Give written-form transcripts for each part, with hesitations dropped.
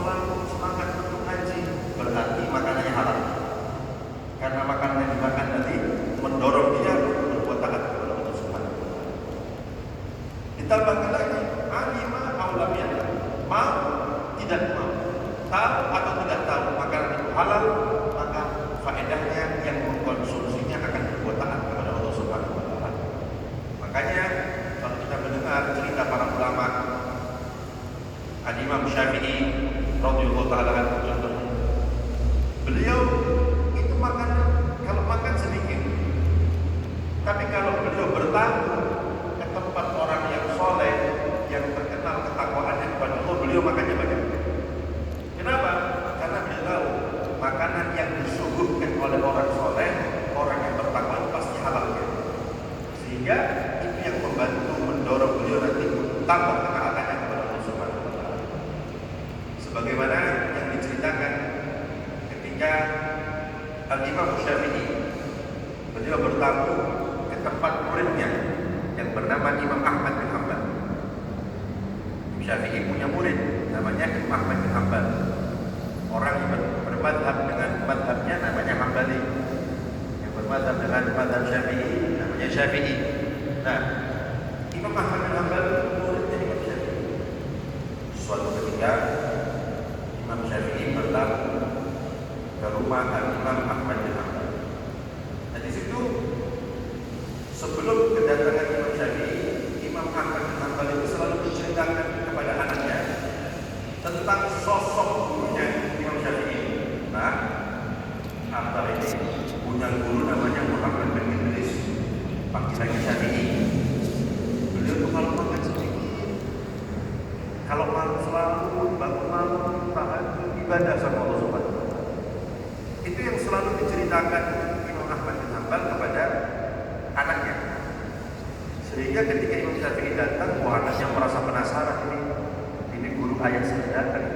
selalu semangat untuk ngaji, berarti makanannya halal. Karena makanan yang dimakan tadi mendorong dia untuk berbuat taat kepada Allah Subhanahu wa taala. Ditambahkan lagi, alima aw lam ya'lam, mau tidak mau, tahu atau tidak tahu makanan itu halal, maka faedahnya yang mengkonsumsinya akan berbuat taat kepada Allah Subhanahu wa taala. Makanya kalau kita mendengar cerita para ulama, Imam Syafi'i radhiyallahu taala anhu, beliau itu makan, kalau makan sedikit, tapi kalau beliau bertamu ke tempat orang yang soleh, yang terkenal ketakwaannya kepada Allah, beliau makannya banyak. Kenapa? Karena beliau tahu makanan yang disuguhkan oleh orang soleh, orang yang bertakwa pasti halal. Sehingga itu yang membantu mendorong beliau nanti tambah ketaatannya kepada Allah Subhanahu wa taala. Sebagaimana yang diceritakan ketika Imam Syafi'i beliau bertamu ke tempat muridnya yang bernama Imam Ahmad bin Hanbal. Imam Syafi'i punya murid namanya Imam Ahmad bin Hanbal. Orang yang bermadhab dengan madhabnya namanya Hambali, yang bermadhab dengan madhab Syafi'i namanya Syafi'i. Nah, Imam Ahmad bin Hanbal muridnya Imam Syafi'i. Suatu ketika Imam Syafi'i bertamu ke rumah Imam Ahmad bin Hanbal. Nah, di situ sebelum kedatangan Imam Syafi'i, Imam Ahmad bin Hanbal itu selalu menceritakan kepada anaknya tentang sosok gurunya Imam Syafi'i. Nah, apa ini? Punya guru namanya Muhammad bin Idris, panggilannya Syafi'i. Beliau tuh kalau makan sedikit, kalau malam selalu bangun malam, tahajud, ibadah sama Allah Subhanahu wa taala. Itu yang selalu diceritakan Imam Ahmad bin Hanbal kepada anaknya. Sehingga ketika Imam Syafi'i datang, anaknya merasa penasaran, ini guru ayah saya datang,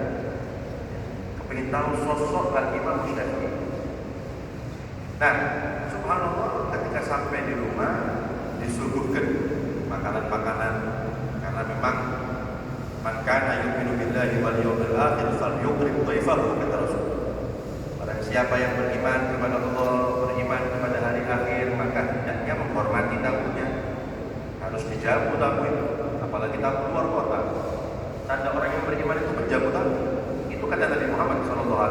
kepingin tahu sosok Imam Syafi'i. Nah, subhanallah, ketika sampai di rumah disuguhkan makanan-makanan, karena memang man kana yu'minu billahi wal yawmil akhir falyukrim dhaifahu, kata Rasul. Barang siapa yang beriman kepada Allah, beriman kepada hari akhir, maka hendaknya menghormati tamunya. Harus dijamu tamu itu, apalagi tamu luar kota. Tanda orang yang beriman itu menjamu tamu. Itu kata Nabi Muhammad SAW.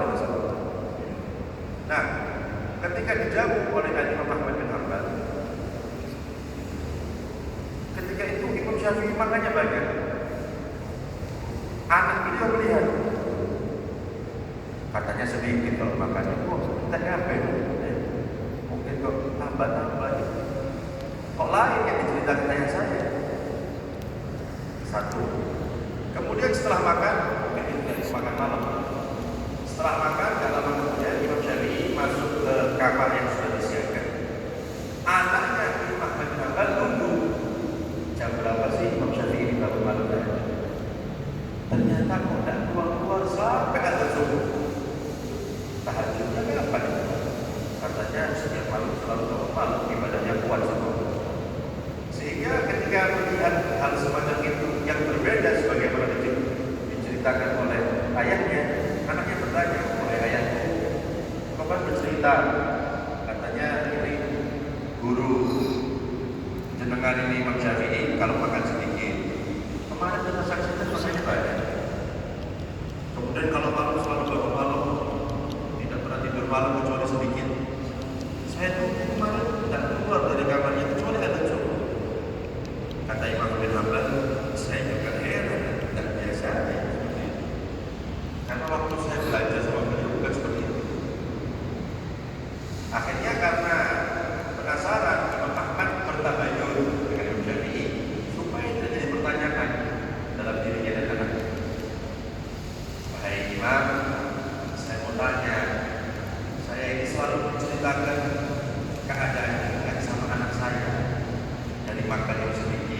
Nah, ketika dijamu oleh Imam Ahmad bin Hanbal, ketika itu Imam Syafi'i makannya banyak. Anak beliau melihat, katanya sedikit kalau makannya, kita ngapain? Mungkin kok tambah-tambah. Kok lain yang diceritakan ayah saya? Satu. Kemudian setelah makan, makan malam. Setelah makan, gak lama kemudian Imam Syafi'i masuk ke kamar yang sudah disiapkan. Anaknya Imam Ahmad bin Hanbal nunggu. Jam berapa sih Imam Syafi'i bangun malam tadi? Ternyata kok tidak keluar-keluar sampai azan subuh. Tahajudnya kapan? Katanya setiap malam selalu bangun malam, ibadahnya kuat semua. Sehingga ketika melihat hal semacam itu yang berbeda sebagaimana diceritakan oleh ayahnya, anaknya bertanya oleh ayahnya, kau kan bercerita, katanya ini guru jenengan ini Imam Syafi'i kalau makan sedikit. Kemarin kita saksikan makannya banyak. Kemudian kalau malam selalu bangun malam, tidak pernah tidur malam kecuali sedikit. Saya tuh kemarin tidak keluar dari kamarnya kecuali ada coba. Kata Imam bin Hanbal, saya juga heran, tidak biasa. Karena waktu saya belajar sama beliau bukan seperti itu. Akhirnya karena penasaran, Imam Ahmad bertabayun dengan Imam Syafi'i supaya tidak jadi pertanyaan dalam dirinya dan anaknya. Wahai Imam, saya mau tanya, saya ini selalu menceritakan keadaan dengan sama anak saya dari makan yang